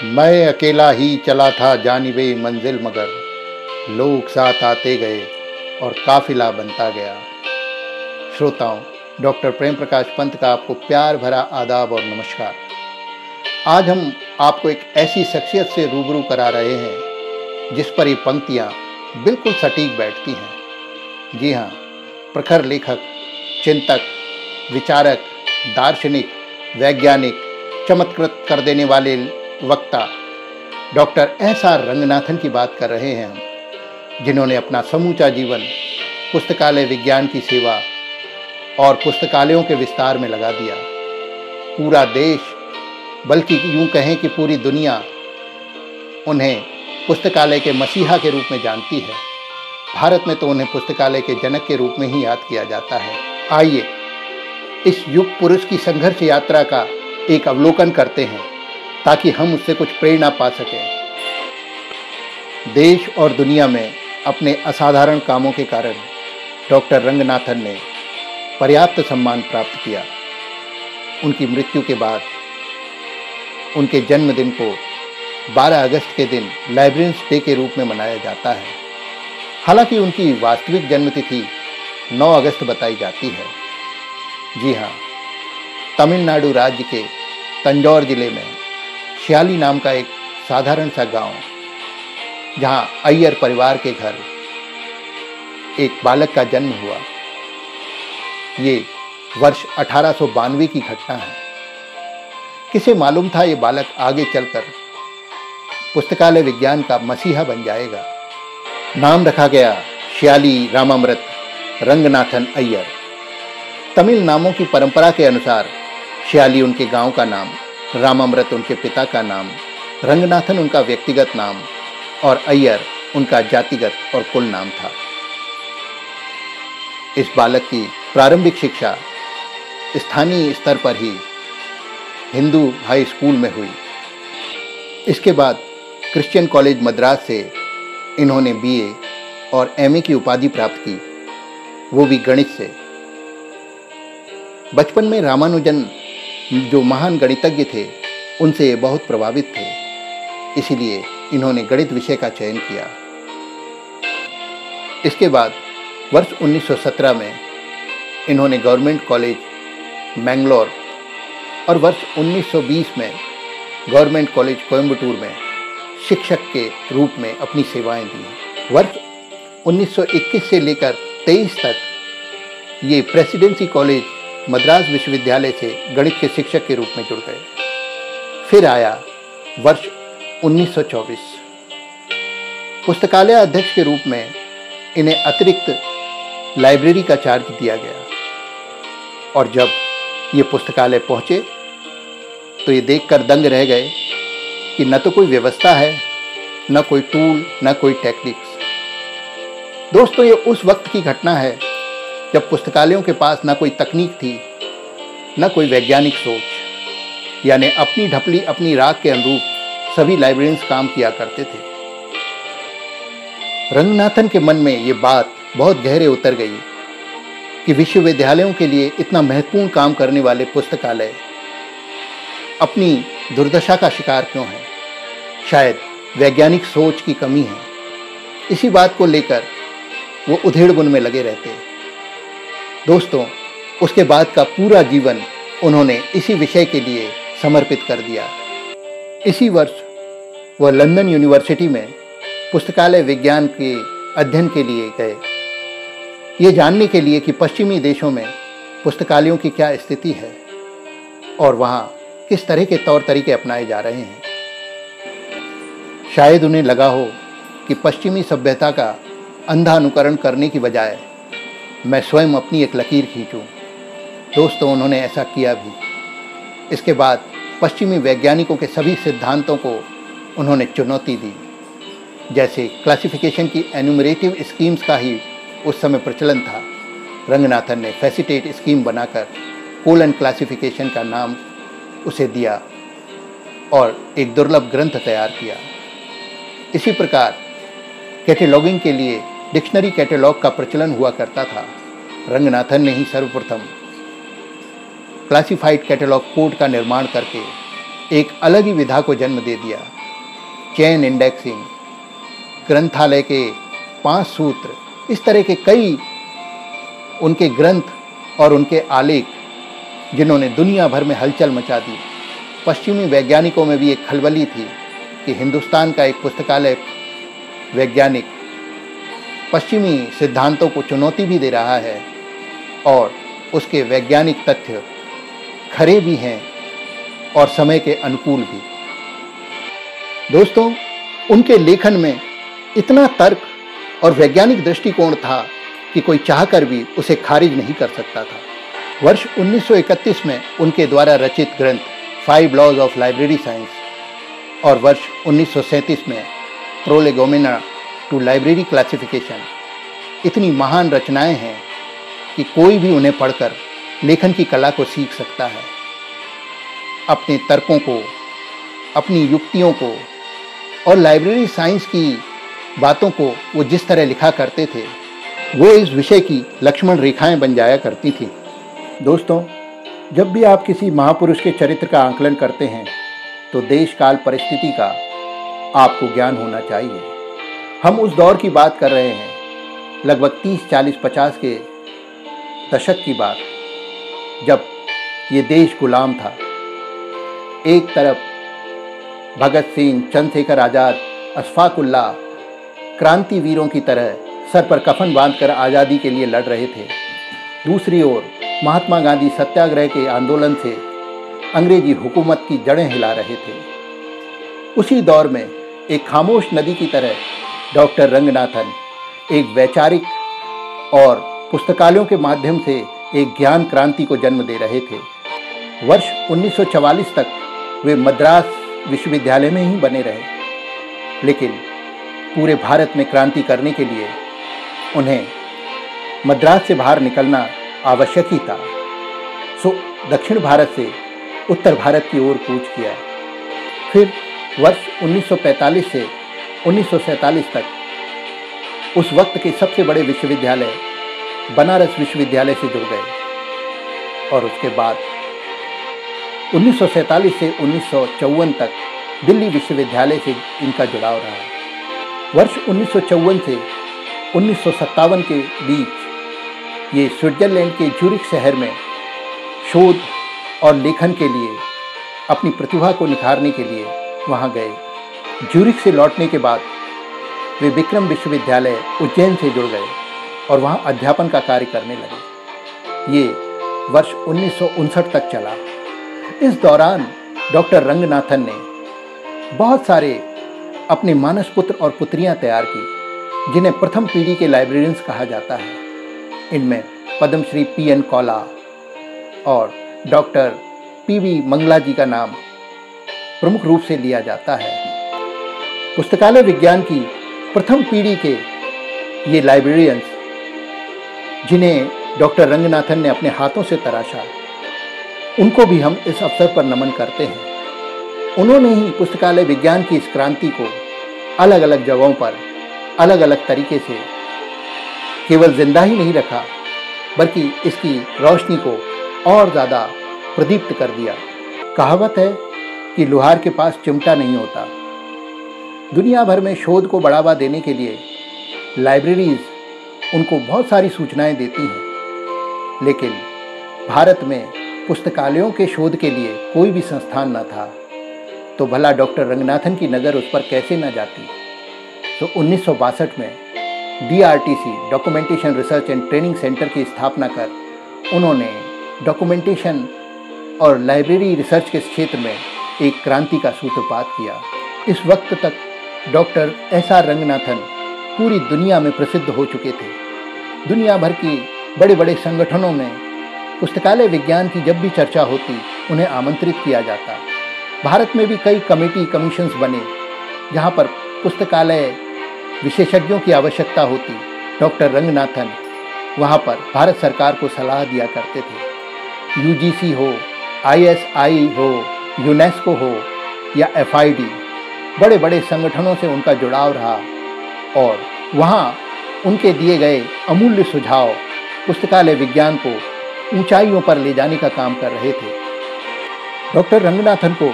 मैं अकेला ही चला था जानिबे मंजिल, मगर लोग साथ आते गए और काफिला बनता गया। श्रोताओं, डॉक्टर प्रेम प्रकाश पंत का आपको प्यार भरा आदाब और नमस्कार। आज हम आपको एक ऐसी शख्सियत से रूबरू करा रहे हैं जिस पर ये पंक्तियाँ बिल्कुल सटीक बैठती हैं। जी हाँ, प्रखर लेखक, चिंतक, विचारक, दार्शनिक, वैज्ञानिक, चमत्कृत कर देने वाले वक्ता डॉक्टर एस.आर. रंगनाथन की बात कर रहे हैं हम, जिन्होंने अपना समूचा जीवन पुस्तकालय विज्ञान की सेवा और पुस्तकालयों के विस्तार में लगा दिया। पूरा देश, बल्कि यूँ कहें कि पूरी दुनिया उन्हें पुस्तकालय के मसीहा के रूप में जानती है। भारत में तो उन्हें पुस्तकालय के जनक के रूप में ही याद किया जाता है। आइए इस युग पुरुष की संघर्ष यात्रा का एक अवलोकन करते हैं ताकि हम उससे कुछ प्रेरणा पा सकें। देश और दुनिया में अपने असाधारण कामों के कारण डॉक्टर रंगनाथन ने पर्याप्त सम्मान प्राप्त किया। उनकी मृत्यु के बाद उनके जन्मदिन को 12 अगस्त के दिन लाइब्रेरियंस डे के रूप में मनाया जाता है। हालांकि उनकी वास्तविक जन्मतिथि 9 अगस्त बताई जाती है। जी हाँ, तमिलनाडु राज्य के तंजौर जिले में श्याली नाम का एक साधारण सा गांव, जहां अय्यर परिवार के घर एक बालक का जन्म हुआ। ये वर्ष 1892 की घटना है। किसे मालूम था ये बालक आगे चलकर पुस्तकालय विज्ञान का मसीहा बन जाएगा। नाम रखा गया श्याली रामामृत रंगनाथन अय्यर। तमिल नामों की परंपरा के अनुसार श्याली उनके गांव का नाम, रामामृत उनके पिता का नाम, रंगनाथन उनका व्यक्तिगत नाम और अय्यर उनका जातिगत और कुल नाम था। इस बालक की प्रारंभिक शिक्षा स्थानीय स्तर पर ही हिंदू हाई स्कूल में हुई। इसके बाद क्रिश्चियन कॉलेज मद्रास से इन्होंने बीए और एमए की उपाधि प्राप्त की, वो भी गणित से। बचपन में रामानुजन, जो महान गणितज्ञ थे, उनसे बहुत प्रभावित थे, इसीलिए इन्होंने गणित विषय का चयन किया। इसके बाद वर्ष 1917 में इन्होंने गवर्नमेंट कॉलेज मैंगलोर और वर्ष 1920 में गवर्नमेंट कॉलेज कोयम्बटूर में शिक्षक के रूप में अपनी सेवाएं दी। वर्ष 1921 से लेकर 23 तक ये प्रेसिडेंसी कॉलेज मद्रास विश्वविद्यालय से गणित के शिक्षक के रूप में जुड़ गए। फिर आया वर्ष 1924। पुस्तकालय अध्यक्ष के रूप में इन्हें अतिरिक्त लाइब्रेरी का चार्ज दिया गया। और जब ये पुस्तकालय पहुंचे तो ये देखकर दंग रह गए कि न तो कोई व्यवस्था है, न कोई टूल, न कोई टेक्निक्स। दोस्तों, ये उस वक्त की घटना है जब पुस्तकालयों के पास ना कोई तकनीक थी, न कोई वैज्ञानिक सोच, यानी अपनी ढपली अपनी राख के अनुरूप सभी लाइब्रेरियंस काम किया करते थे। रंगनाथन के मन में ये बात बहुत गहरे उतर गई कि विश्वविद्यालयों के लिए इतना महत्वपूर्ण काम करने वाले पुस्तकालय अपनी दुर्दशा का शिकार क्यों है। शायद वैज्ञानिक सोच की कमी है। इसी बात को लेकर वो उधेड़-बुन में लगे रहते। दोस्तों, उसके बाद का पूरा जीवन उन्होंने इसी विषय के लिए समर्पित कर दिया। इसी वर्ष वह लंदन यूनिवर्सिटी में पुस्तकालय विज्ञान के अध्ययन के लिए गए, ये जानने के लिए कि पश्चिमी देशों में पुस्तकालयों की क्या स्थिति है और वहाँ किस तरह के तौर तरीके अपनाए जा रहे हैं। शायद उन्हें लगा हो कि पश्चिमी सभ्यता का अंधा अनुकरण करने की बजाय मैं स्वयं अपनी एक लकीर खींचूं। दोस्तों, उन्होंने ऐसा किया भी। इसके बाद पश्चिमी वैज्ञानिकों के सभी सिद्धांतों को उन्होंने चुनौती दी। जैसे क्लासिफिकेशन की एन्यूमरेटिव स्कीम्स का ही उस समय प्रचलन था। रंगनाथन ने फैसिटेट स्कीम बनाकर कोलन क्लासिफिकेशन का नाम उसे दिया और एक दुर्लभ ग्रंथ तैयार किया। इसी प्रकार कैटेलॉगिंग के लिए डिक्शनरी कैटेलॉग का प्रचलन हुआ करता था। रंगनाथन ने ही सर्वप्रथम क्लासिफाइड कैटेलॉग कोड का निर्माण करके एक अलग ही विधा को जन्म दे दिया। चेन इंडेक्सिंग, ग्रंथालय के 5 सूत्र, इस तरह के कई उनके ग्रंथ और उनके आलेख जिन्होंने दुनिया भर में हलचल मचा दी। पश्चिमी वैज्ञानिकों में भी एक खलबली थी कि हिंदुस्तान का एक पुस्तकालय वैज्ञानिक पश्चिमी सिद्धांतों को चुनौती भी दे रहा है और उसके वैज्ञानिक तथ्य खरे भी हैं और समय के अनुकूल भी। दोस्तों, उनके लेखन में इतना तर्क और वैज्ञानिक दृष्टिकोण था कि कोई चाहकर भी उसे खारिज नहीं कर सकता था। वर्ष 1931 में उनके द्वारा रचित ग्रंथ 5 लॉज ऑफ लाइब्रेरी साइंस और वर्ष 1937 में प्रोलेगोमेना टू लाइब्रेरी क्लासिफिकेशन इतनी महान रचनाएं हैं कि कोई भी उन्हें पढ़कर लेखन की कला को सीख सकता है। अपने तर्कों को, अपनी युक्तियों को और लाइब्रेरी साइंस की बातों को वो जिस तरह लिखा करते थे, वो इस विषय की लक्ष्मण रेखाएं बन जाया करती थी। दोस्तों, जब भी आप किसी महापुरुष के चरित्र का आकलन करते हैं तो देश काल परिस्थिति का आपको ज्ञान होना चाहिए। हम उस दौर की बात कर रहे हैं, लगभग 30, 40, 50 के दशक की बात, जब ये देश गुलाम था। एक तरफ भगत सिंह, चंद्रशेखर आज़ाद, अशफाक उल्लाह क्रांतिवीरों की तरह सर पर कफन बांधकर आज़ादी के लिए लड़ रहे थे। दूसरी ओर महात्मा गांधी सत्याग्रह के आंदोलन से अंग्रेजी हुकूमत की जड़ें हिला रहे थे। उसी दौर में एक खामोश नदी की तरह डॉक्टर रंगनाथन एक वैचारिक और पुस्तकालयों के माध्यम से एक ज्ञान क्रांति को जन्म दे रहे थे। वर्ष 1944 तक वे मद्रास विश्वविद्यालय में ही बने रहे, लेकिन पूरे भारत में क्रांति करने के लिए उन्हें मद्रास से बाहर निकलना आवश्यक ही था। सो दक्षिण भारत से उत्तर भारत की ओर कूच किया। फिर वर्ष 1945 से 1947 तक उस वक्त के सबसे बड़े विश्वविद्यालय बनारस विश्वविद्यालय से जुड़ गए और उसके बाद 1947 से 1954 तक दिल्ली विश्वविद्यालय से इनका जुड़ाव रहा। वर्ष 1954 से 1957 के बीच ये स्विट्जरलैंड के ज्यूरिख शहर में शोध और लेखन के लिए, अपनी प्रतिभा को निखारने के लिए वहाँ गए। ज्यूरिख से लौटने के बाद वे विक्रम विश्वविद्यालय उज्जैन से जुड़ गए और वहाँ अध्यापन का कार्य करने लगे। ये वर्ष 1959 तक चला। इस दौरान डॉक्टर रंगनाथन ने बहुत सारे अपने मानस पुत्र और पुत्रियां तैयार की, जिन्हें प्रथम पीढ़ी के लाइब्रेरियंस कहा जाता है। इनमें पद्मश्री P.N. कौला और डॉक्टर P.V. मंगला जी का नाम प्रमुख रूप से लिया जाता है। पुस्तकालय विज्ञान की प्रथम पीढ़ी के ये लाइब्रेरियंस, जिन्हें डॉक्टर रंगनाथन ने अपने हाथों से तराशा, उनको भी हम इस अवसर पर नमन करते हैं। उन्होंने ही पुस्तकालय विज्ञान की इस क्रांति को अलग अलग जगहों पर अलग अलग तरीके से केवल जिंदा ही नहीं रखा, बल्कि इसकी रोशनी को और ज़्यादा प्रदीप्त कर दिया। कहावत है कि लोहार के पास चिमटा नहीं होता। दुनिया भर में शोध को बढ़ावा देने के लिए लाइब्रेरीज उनको बहुत सारी सूचनाएं देती हैं, लेकिन भारत में पुस्तकालयों के शोध के लिए कोई भी संस्थान न था, तो भला डॉक्टर रंगनाथन की नज़र उस पर कैसे न जाती। तो 1962 में DRTC documentation research and training centre की स्थापना कर उन्होंने डॉक्यूमेंटेशन और लाइब्रेरी रिसर्च के क्षेत्र में एक क्रांति का सूत्रपात किया। इस वक्त तक डॉक्टर SR रंगनाथन पूरी दुनिया में प्रसिद्ध हो चुके थे। दुनिया भर की बड़े बड़े संगठनों में पुस्तकालय विज्ञान की जब भी चर्चा होती, उन्हें आमंत्रित किया जाता। भारत में भी कई कमेटी कमीशंस बने, जहां पर पुस्तकालय विशेषज्ञों की आवश्यकता होती। डॉक्टर रंगनाथन वहां पर भारत सरकार को सलाह दिया करते थे। UGC हो, ISI हो, यूनेस्को हो या FID, बड़े बड़े संगठनों से उनका जुड़ाव रहा और वहाँ उनके दिए गए अमूल्य सुझाव पुस्तकालय विज्ञान को ऊंचाइयों पर ले जाने का काम कर रहे थे। डॉक्टर रंगनाथन को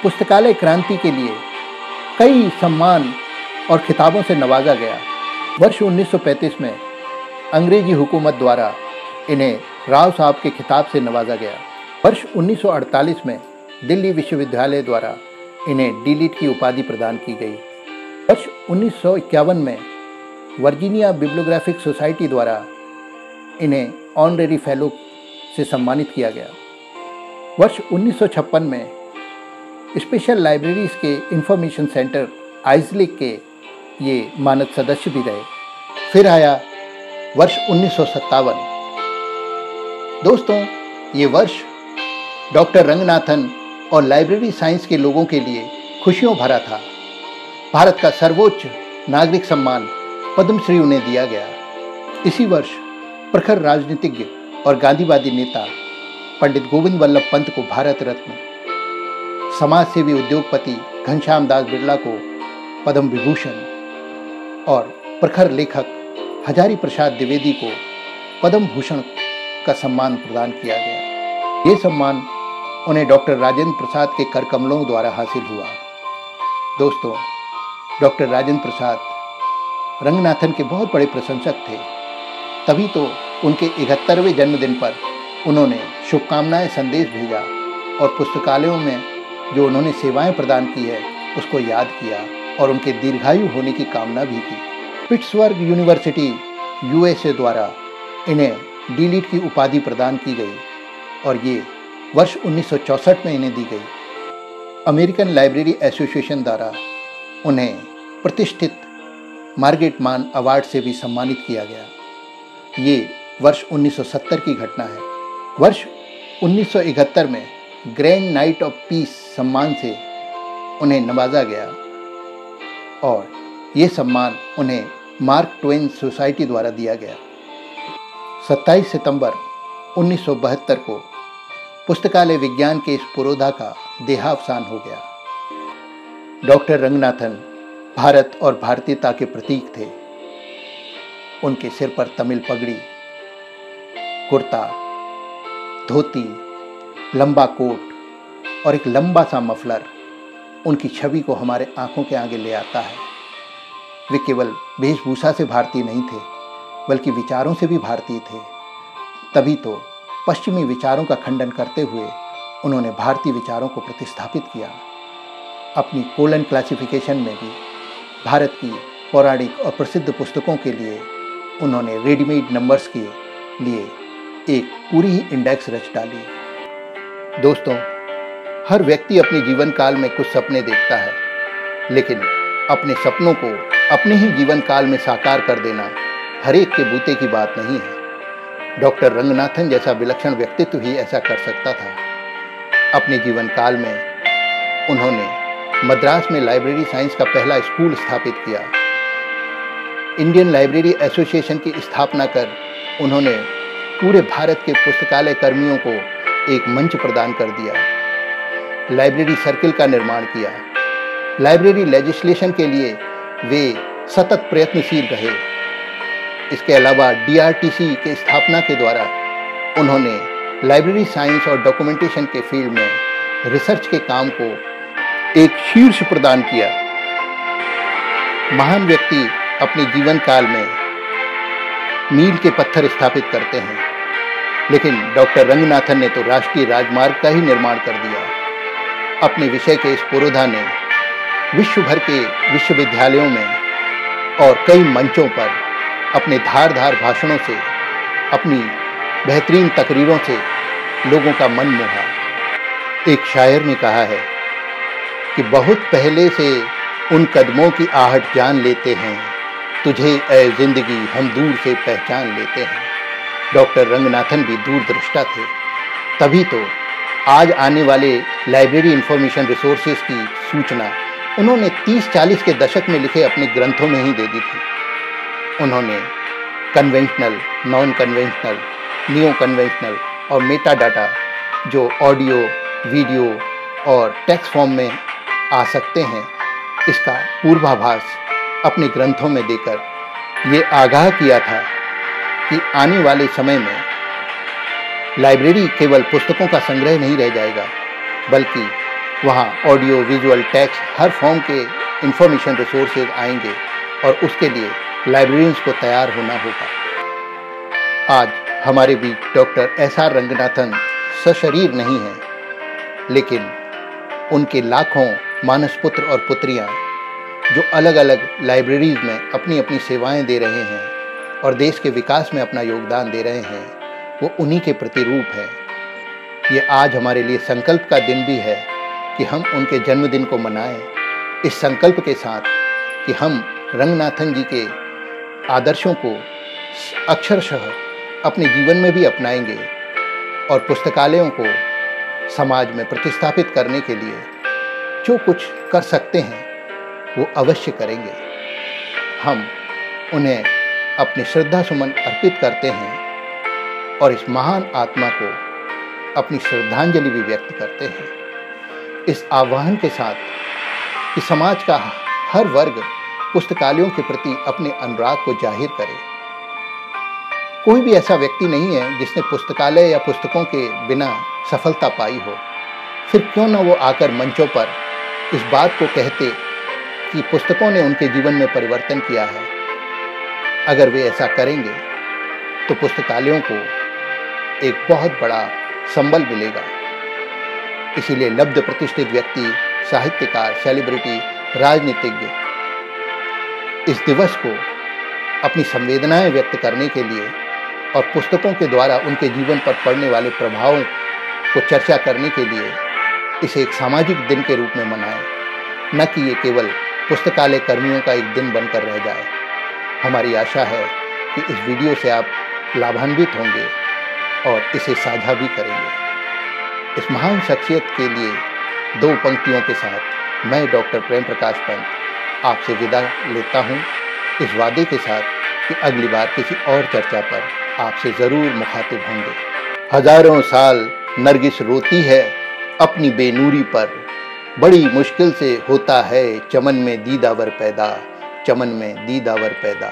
पुस्तकालय क्रांति के लिए कई सम्मान और खिताबों से नवाजा गया। वर्ष 1935 में अंग्रेजी हुकूमत द्वारा इन्हें राव साहब के खिताब से नवाजा गया। वर्ष 1948 में दिल्ली विश्वविद्यालय द्वारा इन्हें डीलिट की उपाधि प्रदान की गई। वर्ष 1951 में वर्जीनिया बिब्लियोग्राफिक सोसाइटी द्वारा इन्हें ऑनरेरी फेलो से सम्मानित किया गया। वर्ष 1956 में स्पेशल लाइब्रेरीज के इंफॉर्मेशन सेंटर आइजलिक के ये मानद सदस्य भी रहे। फिर आया वर्ष 1957। दोस्तों, ये वर्ष डॉक्टर रंगनाथन और लाइब्रेरी साइंस के लोगों के लिए खुशियों भरा था। भारत का सर्वोच्च नागरिक सम्मान पद्मश्री उन्हें दिया गया। इसी वर्ष प्रखर राजनीतिज्ञ और गांधीवादी नेता पंडित गोविंद वल्लभ पंत को भारत रत्न, समाज सेवी उद्योगपति घनश्याम दास बिरला को पद्म विभूषण और प्रखर लेखक हजारी प्रसाद द्विवेदी को पद्म भूषण का सम्मान प्रदान किया गया। ये सम्मान उन्हें डॉक्टर राजेंद्र प्रसाद के कर कमलों द्वारा हासिल हुआ। दोस्तों, डॉक्टर राजेंद्र प्रसाद रंगनाथन के बहुत बड़े प्रशंसक थे, तभी तो उनके 71वें जन्मदिन पर उन्होंने शुभकामनाएं संदेश भेजा और पुस्तकालयों में जो उन्होंने सेवाएं प्रदान की है उसको याद किया और उनके दीर्घायु होने की कामना भी की। पिट्सबर्ग यूनिवर्सिटी यूएसए द्वारा इन्हें डीलिट की उपाधि प्रदान की गई और ये वर्ष 1964 में इन्हें दी गई। अमेरिकन लाइब्रेरी एसोसिएशन द्वारा उन्हें प्रतिष्ठित मार्गरेट मान अवार्ड से भी सम्मानित किया गया। ये वर्ष 1970 की घटना है। वर्ष 1971 में ग्रैंड नाइट ऑफ पीस सम्मान से उन्हें नवाजा गया और ये सम्मान उन्हें मार्क ट्वेन सोसाइटी द्वारा दिया गया। 27 सितंबर 1972 को पुस्तकालय विज्ञान के इस पुरोधा का देहावसान हो गया। डॉक्टर रंगनाथन भारत और भारतीयता के प्रतीक थे। उनके सिर पर तमिल पगड़ी, कुर्ता, धोती, लंबा कोट और एक लंबा सा मफलर उनकी छवि को हमारे आंखों के आगे ले आता है। वे केवल वेशभूषा से भारतीय नहीं थे, बल्कि विचारों से भी भारतीय थे। तभी तो पश्चिमी विचारों का खंडन करते हुए उन्होंने भारतीय विचारों को प्रतिस्थापित किया। अपनी कोलन क्लासिफिकेशन में भी भारत की पौराणिक और प्रसिद्ध पुस्तकों के लिए उन्होंने रेडीमेड नंबर्स के लिए एक पूरी ही इंडेक्स रच डाली। दोस्तों, हर व्यक्ति अपने जीवन काल में कुछ सपने देखता है, लेकिन अपने सपनों को अपने ही जीवन काल में साकार कर देना हर एक के बूते की बात नहीं है। डॉक्टर रंगनाथन जैसा विलक्षण व्यक्तित्व ही ऐसा कर सकता था। अपने जीवन काल में उन्होंने मद्रास में लाइब्रेरी साइंस का पहला स्कूल स्थापित किया। इंडियन लाइब्रेरी एसोसिएशन की स्थापना कर उन्होंने पूरे भारत के पुस्तकालय कर्मियों को एक मंच प्रदान कर दिया। लाइब्रेरी सर्किल का निर्माण किया। लाइब्रेरी लेजिस्लेशन के लिए वे सतत प्रयत्नशील रहे। इसके अलावा डीआरटीसी के स्थापना के द्वारा उन्होंने लाइब्रेरी साइंस और डॉक्यूमेंटेशन के फील्ड में रिसर्च के काम को एक शीर्ष प्रदान किया। महान व्यक्ति अपने जीवन काल में मील के पत्थर स्थापित करते हैं, लेकिन डॉक्टर रंगनाथन ने तो राष्ट्रीय राजमार्ग का ही निर्माण कर दिया। अपने विषय के इस पुरोधा ने विश्व भर के विश्वविद्यालयों में और कई मंचों पर अपने धारदार भाषणों से, अपनी बेहतरीन तकरीरों से लोगों का मन मोहा। एक शायर ने कहा है कि बहुत पहले से उन कदमों की आहट जान लेते हैं, तुझे ऐ जिंदगी हम दूर से पहचान लेते हैं। डॉक्टर रंगनाथन भी दूरदृष्टा थे, तभी तो आज आने वाले लाइब्रेरी इंफॉर्मेशन रिसोर्सेज की सूचना उन्होंने 30-40 के दशक में लिखे अपने ग्रंथों में ही दे दी थी। उन्होंने conventional, non conventional, neo conventional और मेटा डाटा जो ऑडियो, वीडियो और टेक्स्ट फॉर्म में आ सकते हैं, इसका पूर्वाभास अपने ग्रंथों में देकर ये आगाह किया था कि आने वाले समय में लाइब्रेरी केवल पुस्तकों का संग्रह नहीं रह जाएगा, बल्कि वहाँ ऑडियो, विजुअल, टेक्स्ट हर फॉर्म के इंफॉर्मेशन रिसोर्सेज आएंगे और उसके लिए लाइब्रेरियंस को तैयार होना होगा। आज हमारे बीच डॉक्टर एस.आर. रंगनाथन सशरीर नहीं हैं, लेकिन उनके लाखों मानस पुत्र और पुत्रियां जो अलग अलग लाइब्रेरीज में अपनी अपनी सेवाएं दे रहे हैं और देश के विकास में अपना योगदान दे रहे हैं, वो उन्हीं के प्रतिरूप हैं। ये आज हमारे लिए संकल्प का दिन भी है कि हम उनके जन्मदिन को मनाएं, इस संकल्प के साथ कि हम रंगनाथन जी के आदर्शों को अक्षरशः अपने जीवन में भी अपनाएंगे और पुस्तकालयों को समाज में प्रतिस्थापित करने के लिए जो कुछ कर सकते हैं वो अवश्य करेंगे। हम उन्हें अपने श्रद्धा सुमन अर्पित करते हैं और इस महान आत्मा को अपनी श्रद्धांजलि भी व्यक्त करते हैं, इस आह्वान के साथ कि समाज का हर वर्ग पुस्तकालयों के प्रति अपने अनुराग को जाहिर करे। कोई भी ऐसा व्यक्ति नहीं है जिसने पुस्तकालय या पुस्तकों के बिना सफलता पाई हो। फिर क्यों न वो आकर मंचों पर इस बात को कहते कि पुस्तकों ने उनके जीवन में परिवर्तन किया है। अगर वे ऐसा करेंगे तो पुस्तकालयों को एक बहुत बड़ा संबल मिलेगा। इसीलिए लब्ध प्रतिष्ठित व्यक्ति, साहित्यकार, सेलिब्रिटी, राजनीतिज्ञ इस दिवस को अपनी संवेदनाएं व्यक्त करने के लिए और पुस्तकों के द्वारा उनके जीवन पर पड़ने वाले प्रभावों को चर्चा करने के लिए इसे एक सामाजिक दिन के रूप में मनाएं, न कि ये केवल पुस्तकालय कर्मियों का एक दिन बनकर रह जाए। हमारी आशा है कि इस वीडियो से आप लाभान्वित होंगे और इसे साझा भी करेंगे। इस महान शख्सियत के लिए दो पंक्तियों के साथ मैं डॉक्टर प्रेम प्रकाश पंत आपसे विदा लेता हूँ, इस वादे के साथ कि अगली बार किसी और चर्चा पर आपसे ज़रूर मुखातिब होंगे। हजारों साल नरगिस रोती है अपनी बेनूरी पर, बड़ी मुश्किल से होता है चमन में दीदावर पैदा, चमन में दीदावर पैदा।